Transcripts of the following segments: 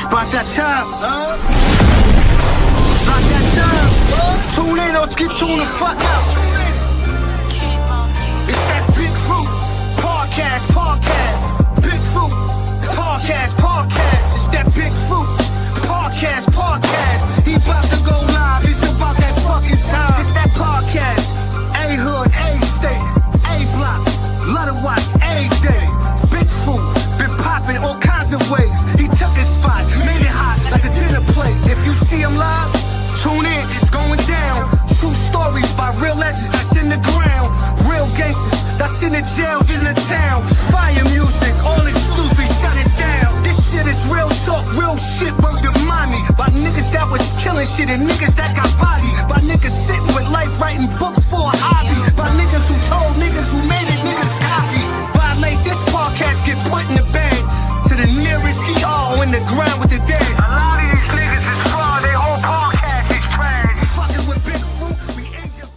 Spot that time. Spot that time. Tune in or get tuned the fuck out. It's that Big Fruit podcast. Big Fruit podcast. It's that Big Fruit podcast. He about to go live. It's about that fucking time. It's that podcast. A-Hood, A-State, A-Block. Love to watch A-Day. Big Fruit been popping all kinds of ways. He took his spot, made it hot like a dinner plate. If you see him live, tune in, it's going down. True stories by real legends that's in the ground. Real gangsters that's in the jails in the town. Fire music, all exclusive, shut it down. This shit is real talk, real shit, word to mommy. By niggas that was killing shit and niggas that got body. By niggas sitting with life writing books for a hobby. By niggas who told niggas who made it, niggas copy. Violate this podcast, get put in the bag. To the nearest CR in the ground with the dead. A lot of these niggas is fraud, they whole podcast is trash. Fucking with Big Fruit, we end your...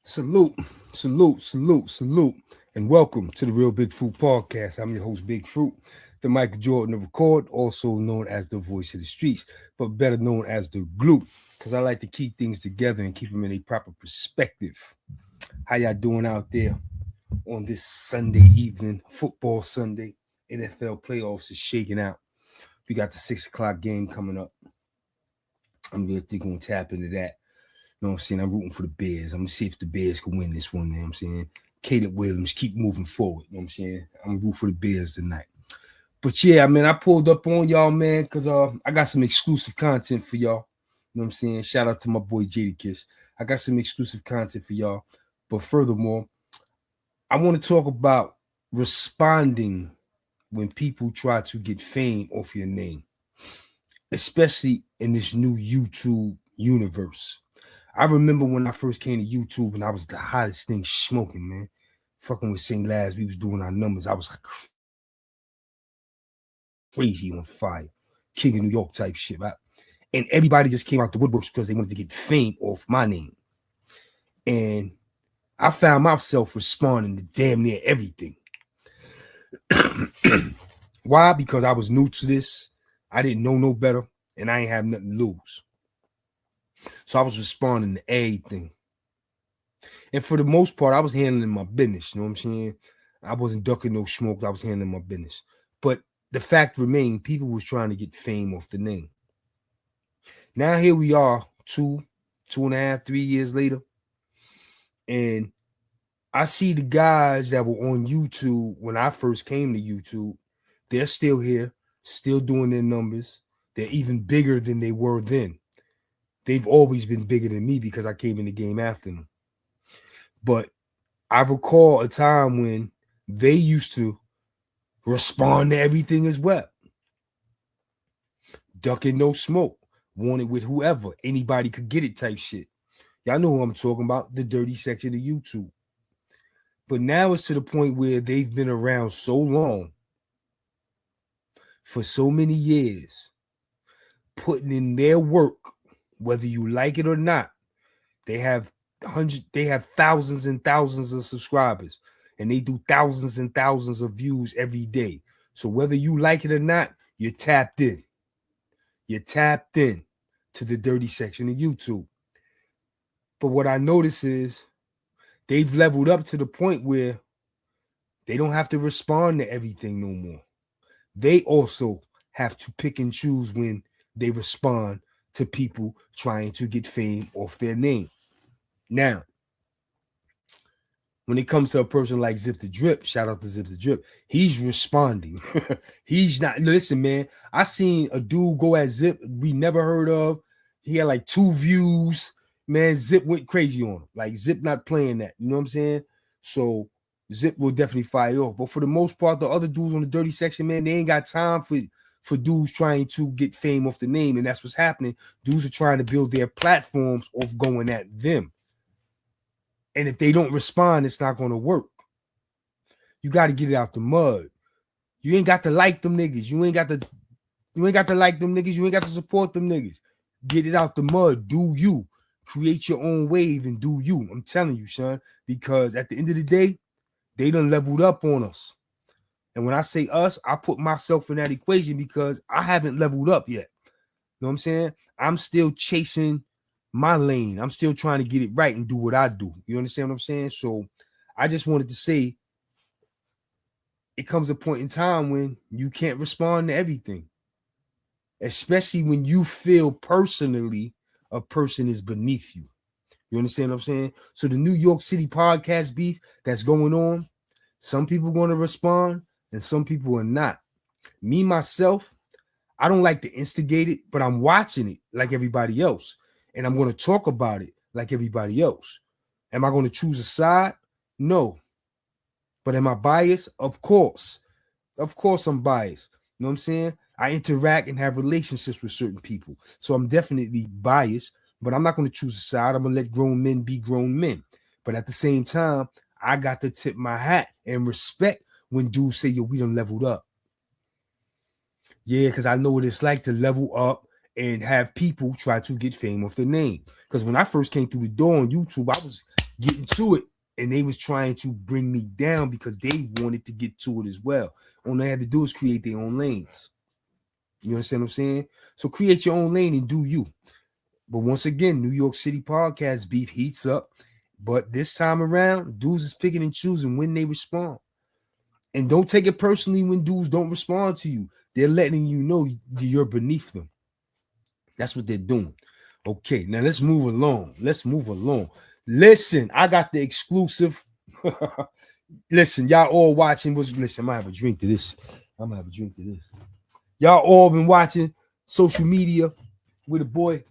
Salute, and welcome to the Real Big Fruit Podcast. I'm your host, Big Fruit, the Michael Jordan of Record, also known as the voice of the streets, but better known as the glue, because I like to keep things together and keep them in a proper perspective. How y'all doing out there on this Sunday evening, football Sunday? NFL playoffs is shaking out. We got the 6 o'clock game coming up. I'm going to tap into that. You know what I'm saying? I'm rooting for the Bears. I'm going to see if the Bears can win this one, you know what I'm saying? Caleb Williams, keep moving forward, you know what I'm saying? I'm going to root for the Bears tonight. But yeah, man, I pulled up on y'all, man, because I got some exclusive content for y'all. You know what I'm saying? Shout out to my boy Jadakiss. I got some exclusive content for y'all. But furthermore, I want to talk about responding when people try to get fame off your name, especially in this new YouTube universe. I remember when I first came to YouTube and I was the hottest thing smoking, man. Fucking with St. Laz, we was doing our numbers. I was like crazy on fire. King of New York type shit, right? And everybody just came out the woodworks because they wanted to get fame off my name. And I found myself responding to damn near everything. Why? Because I was new to this. I didn't know no better, and I ain't have nothing to lose. So I was responding to everything. And for the most part, I was handling my business. You know what I'm saying? I wasn't ducking no smoke. I was handling my business. But the fact remained, people was trying to get fame off the name. Now here we are, 2.5, 3 years later. And I see the guys that were on YouTube when I first came to YouTube. They're still here, still doing their numbers. They're even bigger than they were then. They've always been bigger than me because I came in the game after them. But I recall a time when they used to respond to everything as well. Ducking no smoke. Wanted with whoever. Anybody could get it type shit. Y'all know who I'm talking about. The dirty section of YouTube. But now it's to the point where they've been around so long. For so many years. Putting in their work. Whether you like it or not, they have thousands and thousands of subscribers, and they do thousands and thousands of views every day. So whether you like it or not, you're tapped in. You're tapped in to the dirty section of YouTube. But what I notice is they've leveled up to the point where they don't have to respond to everything no more. They also have to pick and choose when they respond to people trying to get fame off their name. Now, when it comes to a person like Zip the Drip, shout out to Zip the Drip, he's responding. He's not, listen, man, I seen a dude go at Zip we never heard of. He had like 2 views. Man, Zip went crazy on him. Like, Zip not playing that. You know what I'm saying? So, Zip will definitely fire off. But for the most part, the other dudes on the dirty section, man, they ain't got time for dudes trying to get fame off the name, and that's what's happening. Dudes are trying to build their platforms off going at them. And if they don't respond, it's not going to work. You got to get it out the mud. You ain't got to like them niggas. You ain't got to like them niggas. You ain't got to support them niggas. Get it out the mud. Do you. Create your own wave and do you. I'm telling you, son, because at the end of the day, they done leveled up on us. And when I say us, I put myself in that equation because I haven't leveled up yet. You know what I'm saying? I'm still chasing my lane. I'm still trying to get it right and do what I do. You understand what I'm saying? So I just wanted to say it comes a point in time when you can't respond to everything, especially when you feel personally a person is beneath you. You understand what I'm saying? So the New York City podcast beef that's going on, some people are going to respond and some people are not. Me, myself, I don't like to instigate it, but I'm watching it like everybody else. And I'm going to talk about it like everybody else. Am I going to choose a side? No. But am I biased? Of course. Of course I'm biased. You know what I'm saying? I interact and have relationships with certain people. So I'm definitely biased, but I'm not going to choose a side. I'm going to let grown men be grown men. But at the same time, I got to tip my hat and respect when dudes say, yo, we done leveled up. Yeah, because I know what it's like to level up and have people try to get fame off the name. Because when I first came through the door on YouTube, I was getting to it. And they was trying to bring me down because they wanted to get to it as well. All they had to do is create their own lanes. You understand what I'm saying? So create your own lane and do you. But once again, New York City podcast beef heats up. But this time around, dudes is picking and choosing when they respond. And don't take it personally when dudes don't respond to you. They're letting you know you're beneath them. That's what they're doing. Okay, now let's move along. Listen, I got the exclusive. Listen, y'all all watching. Listen, I'm gonna have a drink to this. Y'all all been watching social media with a boy,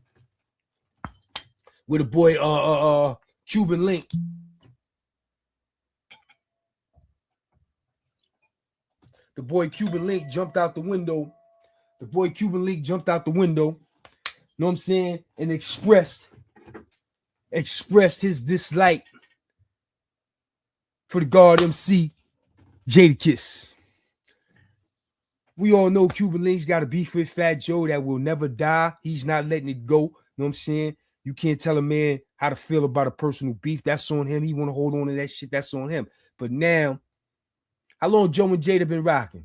Cuban Link. The boy Cuban Link jumped out the window. You know what I'm saying? And expressed his dislike for the guard MC Jadakiss. We all know Cuban Link's got a beef with Fat Joe that will never die. He's not letting it go. You know what I'm saying? You can't tell a man how to feel about a personal beef. That's on him. He want to hold on to that shit. That's on him. But now, how long Joe and Jada been rocking?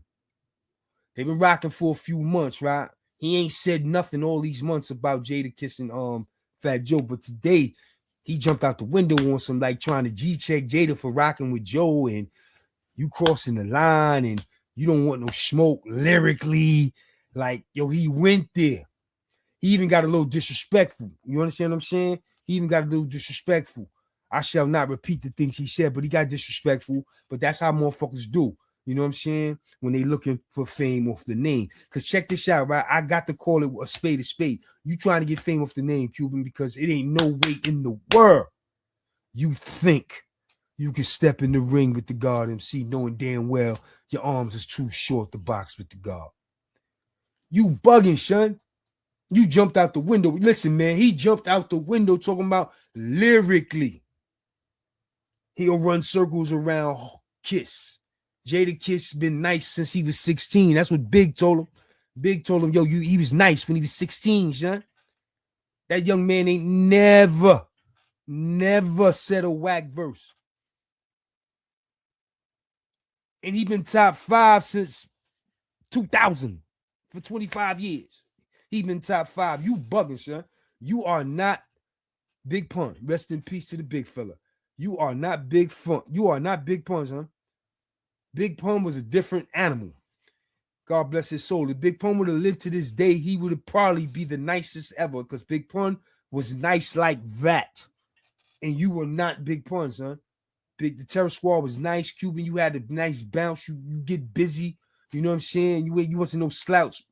They've been rocking for a few months, right? He ain't said nothing all these months about Jada kissing Fat Joe, but today he jumped out the window on some like trying to G-check Jada for rocking with Joe and you crossing the line and you don't want no smoke lyrically. Like, yo, he went there. He even got a little disrespectful. You understand what I'm saying? He even got a little disrespectful. I shall not repeat the things he said, but he got disrespectful. But that's how motherfuckers do. You know what I'm saying? When they looking for fame off the name. Because check this out, right? I got to call it a spade a spade. You trying to get fame off the name, Cuban, because it ain't no way in the world you think you can step in the ring with the guard MC knowing damn well your arms is too short to box with the guard. You bugging, son. You jumped out the window. Listen, man, he jumped out the window talking about lyrically. He'll run circles around Kiss. Jadakiss been nice since he was 16. That's what Big told him. Big told him, yo, he was nice when he was 16, son. That young man ain't never said a whack verse. And he been top 5 since 2000 for 25 years. He been top 5. You bugging, son. You are not Big Pun. Rest in peace to the big fella. You are not Big Fun. You are not Big Pun, son. Big Pun was a different animal. God bless his soul. If Big Pun would have lived to this day, he would probably be the nicest ever because Big Pun was nice like that. And you were not Big Pun, son. The Terror Squad was nice. Cuban, you had a nice bounce. You get busy. You know what I'm saying? You wasn't no slouch.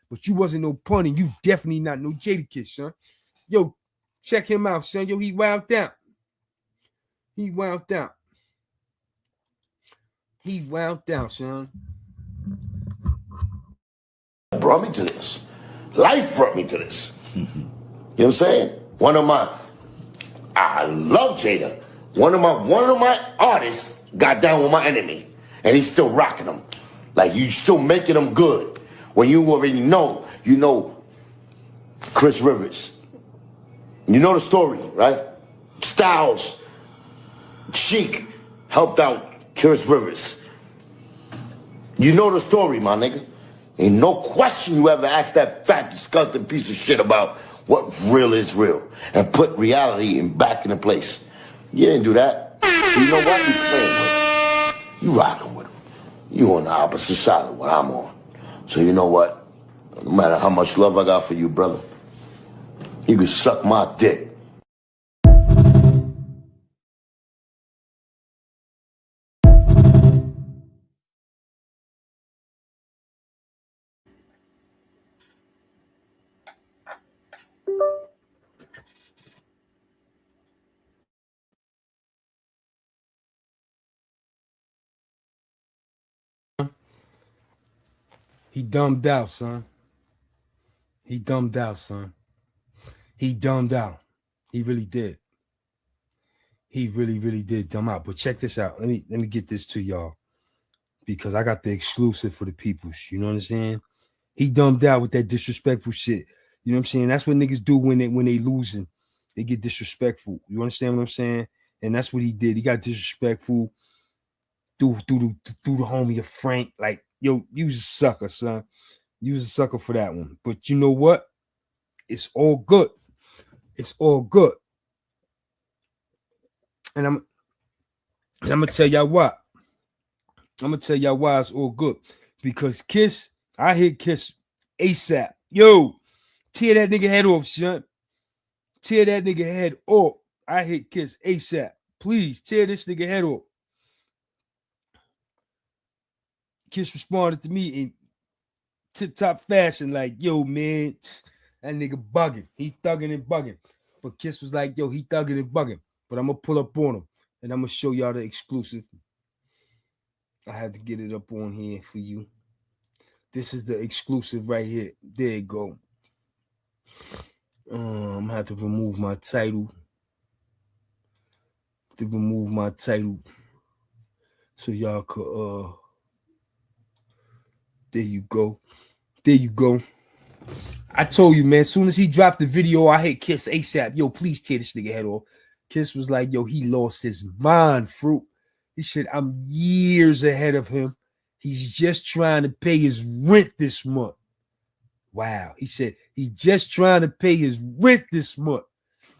But you wasn't no Pun, and you definitely not no Jadakiss, son. Yo, check him out, son. Yo, he wound out. He wound down, son. Brought me to this. Life brought me to this. You know what I'm saying? I love Jada. One of my artists got down with my enemy. And he's still rocking them. Like, you still making them good. When you already know, you know Chris Rivers. You know the story, right? Styles, Sheik helped out Chris Rivers. You know the story, my nigga. Ain't no question you ever asked that fat, disgusting piece of shit about what real is real and put reality back into place. You didn't do that. So you know what? You playing with him. You rocking with him. You on the opposite side of what I'm on. So you know what? No matter how much love I got for you, brother, you can suck my dick. He dumbed out, son. He dumbed out, son. He dumbed out. He really did. He really did dumb out. But check this out. Let me get this to y'all because I got the exclusive for the peoples. You know what I'm saying? He dumbed out with that disrespectful shit. You know what I'm saying? That's what niggas do when they losing. They get disrespectful. You understand what I'm saying? And that's what he did. He got disrespectful through the homie of Frank. Like, yo, you was a sucker, son. You was a sucker for that one. But you know what? It's all good. It's all good. And I'm gonna tell y'all why. I'm gonna tell y'all why it's all good. Because Kiss, I hit Kiss ASAP. Yo, tear that nigga head off, son. Tear that nigga head off. I hit Kiss ASAP. Please tear this nigga head off. Kiss responded to me in tip-top fashion, like, yo, man, that nigga bugging. He thugging and bugging. But Kiss was like, yo, he thugging and bugging. But I'm gonna pull up on him and I'm gonna show y'all the exclusive. I had to get it up on here for you. This is the exclusive right here. There you go. I'm gonna have to remove my title. So y'all could there you go. There you go. I told you, man, as soon as he dropped the video, I hit Kiss ASAP. Yo, please tear this nigga head off. Kiss was like, yo, he lost his mind, fruit. He said, I'm years ahead of him. He's just trying to pay his rent this month. Wow. He said, he's just trying to pay his rent this month.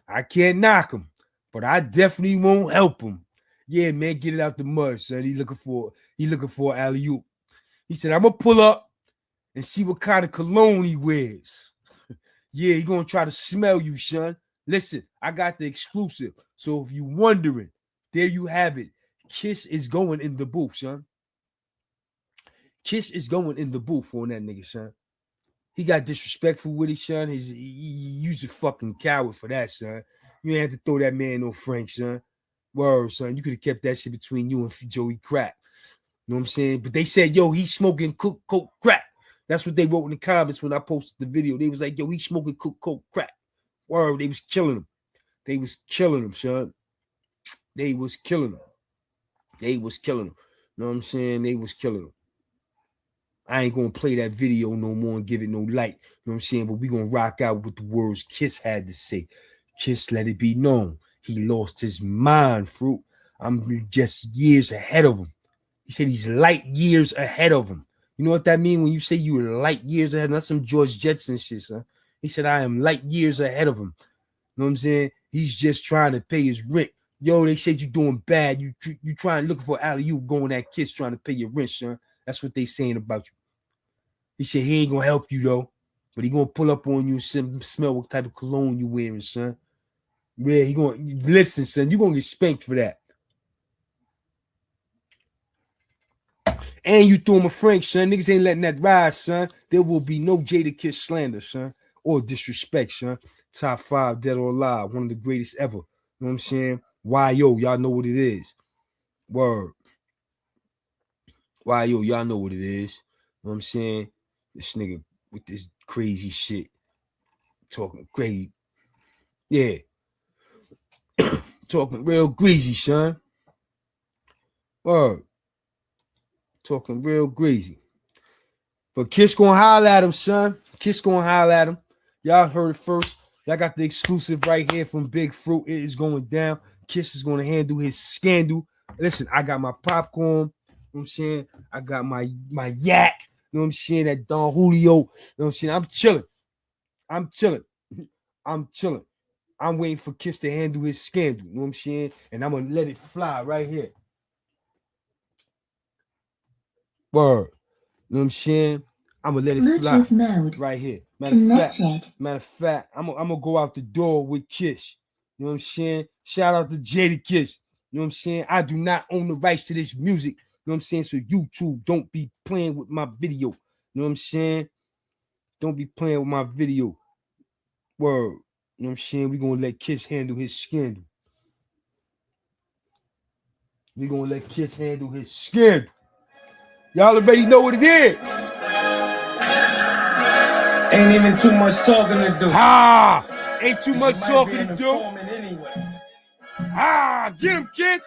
I can't knock him, but I definitely won't help him. Yeah, man, get it out the mud, son. He looking for alley-oop. He said, I'm gonna pull up and see what kind of cologne he wears. Yeah, he gonna try to smell you, son. Listen, I got the exclusive. So if you wondering, there you have it. Kiss is going in the booth, son. Kiss is going in the booth on that nigga, son. He got disrespectful with his son. He used a fucking coward for that, son. You ain't have to throw that man no Frank, son. Word, son. You could have kept that shit between you and Joey Crack. You know what I'm saying? But they said, yo, he's smoking coke crack. That's what they wrote in the comments when I posted the video. They was like, yo, he's smoking coke crack. Word, they was killing him. They was killing him, son. They was killing him. They was killing him. You know what I'm saying? They was killing him. I ain't gonna play that video no more and give it no light. You know what I'm saying? But we gonna rock out with the words Kiss had to say. Kiss let it be known. He lost his mind, fruit. I'm just years ahead of him. He said he's light years ahead of him. You know what that means when you say you were light years ahead? That's some George Jetson shit, son. He said, I am light years ahead of him. You know what I'm saying? He's just trying to pay his rent. Yo, they said you doing bad. You trying looking for alley-oop going at Kiss trying to pay your rent, son. That's what they saying about you. He said he ain't gonna help you though, but he gonna pull up on you and smell what type of cologne you wearing, son. Yeah, he gonna listen, son. You gonna get spanked for that. And you threw him a Frank, son. Niggas ain't letting that ride, son. There will be no Jadakiss slander, son, or disrespect, son. Top 5, dead or alive, one of the greatest ever. You know what I'm saying? Y.O., y'all know what it is. Word. Y.O., y'all know what it is. You know what I'm saying? This nigga with this crazy shit. Talking crazy. Yeah. Talking real greasy, son. Word. Talking real crazy. But Kiss gonna holler at him, son. Kiss gonna holler at him. Y'all heard it first. Y'all got the exclusive right here from Big Fruit. It is going down. Kiss is gonna handle his scandal. Listen, I got my popcorn. You know what I'm saying? I got my yak. You know what I'm saying? That Don Julio. You know what I'm saying? I'm chilling. I'm waiting for Kiss to handle his scandal. You know what I'm saying? And I'm gonna let it fly right here. Word. You know what I'm saying? I'm gonna let it fly right here. Matter of fact, I'm gonna go out the door with Kiss. You know what I'm saying? Shout out to Jadakiss. You know what I'm saying? I do not own the rights to this music. You know what I'm saying? So YouTube, don't be playing with my video. You know what I'm saying? Don't be playing with my video. Word. You know what I'm saying? We're gonna let Kiss handle his scandal. Y'all already know what it is. Ain't even too much talking to do. Ain't too much talking to do. Anyway. Get him, Kiss.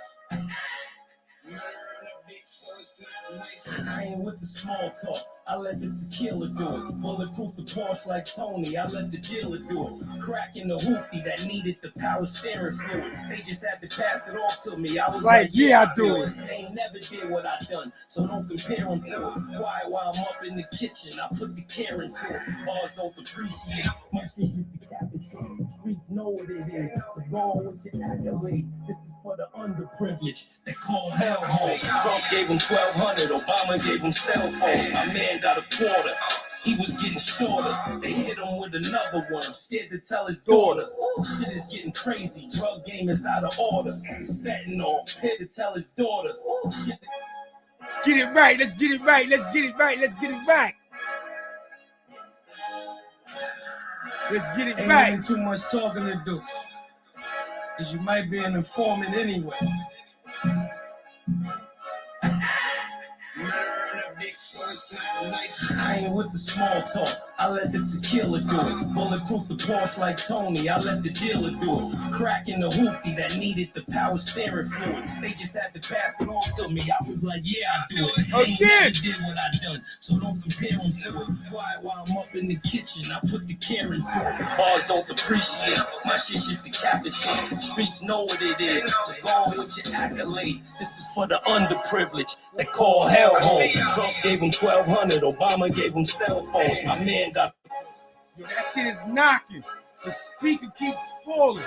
I ain't with the small talk. I let the tequila do it. Bulletproof the Porsche like Tony. I let the dealer do it. Cracking the hoopty that needed the power steering fluid. They just had to pass it off to me. I was like, yeah, I do it. They ain't never did what I done, so don't compare them to it. Quiet while I'm up in the kitchen. I put the care into it. Bars don't appreciate. My shit is decapitated. Streets know what it is. So go on with your accolades. This is for the underprivileged. They call hell home. Trump gave them 1,200. Obama gave him cell phones. My man got a quarter. He was getting shorter. They hit him with another one. I'm scared to tell his daughter. Shit is getting crazy. Drug game is out of order. He's fentanyl. Scared to tell his daughter. Shit. Let's get it right. Ain't even too much talking to do. Cause you might be an informant anyway. I ain't with the small talk. I let the tequila do it. Bulletproof the Porsche like Tony. I let the dealer do it. Cracking the hoopty that needed the power steering fluid. They just had to pass it on to me. I was like, yeah, I do it. They ain't never did what I done, so don't compare them to it. Quiet while I'm up in the kitchen. I put the care into it. Bars don't appreciate. My shit's just decapitated. Streets know what it is. So go on with your accolades. This is for the underprivileged. They call hell home. Trump gave him 1,200. Obama gave him cell phones. My man got. Yo, that shit is knocking. The speaker keeps falling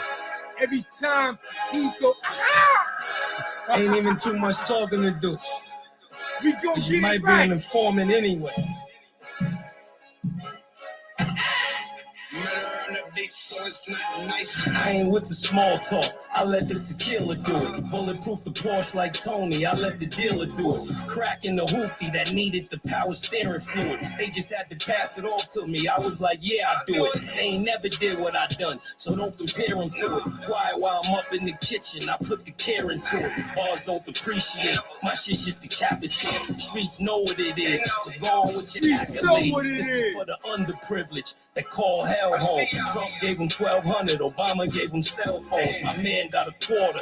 every time he go. Ain't even too much talking to do. We gonna get you might it right. be an informant anyway. So it's not nice. I ain't with the small talk. I let the tequila do it. Bulletproof the Porsche like Tony. I let the dealer do it. Cracking the hoopty that needed the power steering fluid. They just had to pass it off to me. I was like, yeah, I do it. They ain't never did what I done, so don't compare them to it. Quiet while I'm up in the kitchen. I put the care into it. Bars don't appreciate. My shit's just decapitated. Streets know what it is. So go on with your accolades. This is for the underprivileged. They call hell home. Trump gave him 1,200. Obama gave him cell phones. My man got a quarter.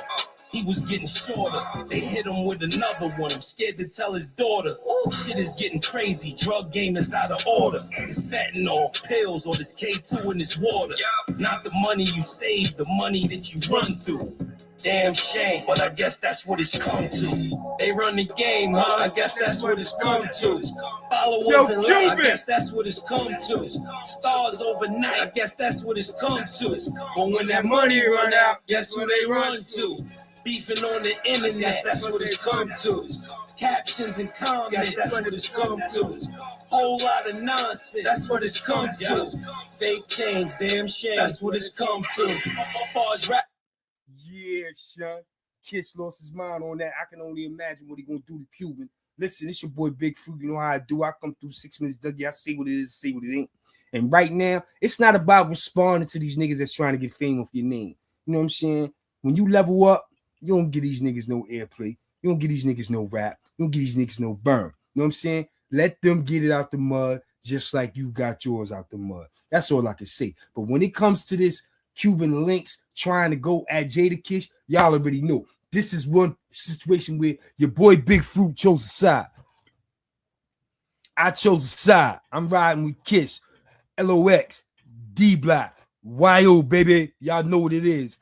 He was getting shorter. They hit him with another one. I'm scared to tell his daughter. Shit is getting crazy. Drug game is out of order. It's fentanyl, pills, or this K2 in this water. Not the money you save, the money that you run through. Damn shame, but I guess that's what it's come to. They run the game, huh? I guess that's what it's come to. Followers and love, I guess that's what it's come to. Stars overnight, I guess that's what it's come to. But when that money run out, guess who they run to? Beefing on the internet, that's what it's come to. Captions and comments, that's what it's come to. Whole lot of nonsense, that's what it's come to. Fake change, damn shame, that's what it's come to. As far as rap. Yeah, son. Kiss lost his mind on that. I can only imagine what he gonna do to Cuban. Listen, it's your boy Big Fruit. You know how I do. I come through 6 minutes, Dougie. I say what it is, say what it ain't. And right now, it's not about responding to these niggas that's trying to get fame off your name. You know what I'm saying? When you level up, you don't give these niggas no airplay. You don't give these niggas no rap. You don't give these niggas no burn. You know what I'm saying? Let them get it out the mud just like you got yours out the mud. That's all I can say. But when it comes to this Cuban links trying to go at Jadakiss, y'all already know. This is one situation where your boy Big Fruit chose a side. I chose a side. I'm riding with Kiss, LOX, D Block, YO, baby. Y'all know what it is.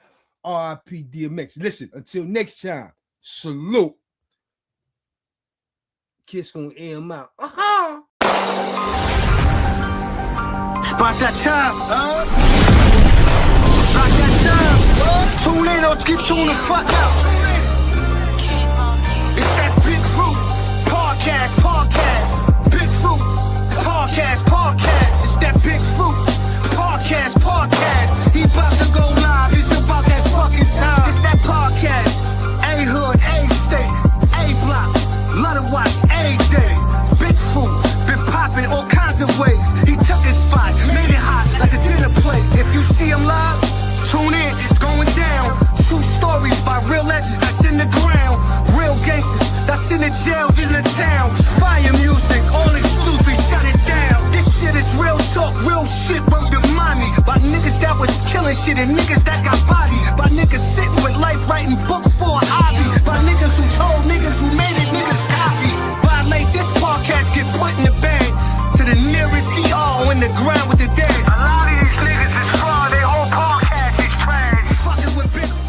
RIP DMX. Listen, until next time, salute. Kiss gonna air him out. Spot that time, Spot that time, Tune in or keep tuning the fuck out. It's that Big Fruit podcast. Big Fruit podcast. It's that Big Fruit podcast. He about to go live. It's about that fucking time. It's that podcast. A hood, A state, A block. Love to watch A day. Big Fruit been popping all kinds of ways. He took his spot, made it hot like a dinner plate. If you see him live, tune in. It's going down. True stories by real legends that's in the ground. Real gangsters that's in the jails in the town. Fire music, all exclusive, shut it down. This shit is real talk, real shit, word to mommy. By niggas that was killing shit and niggas that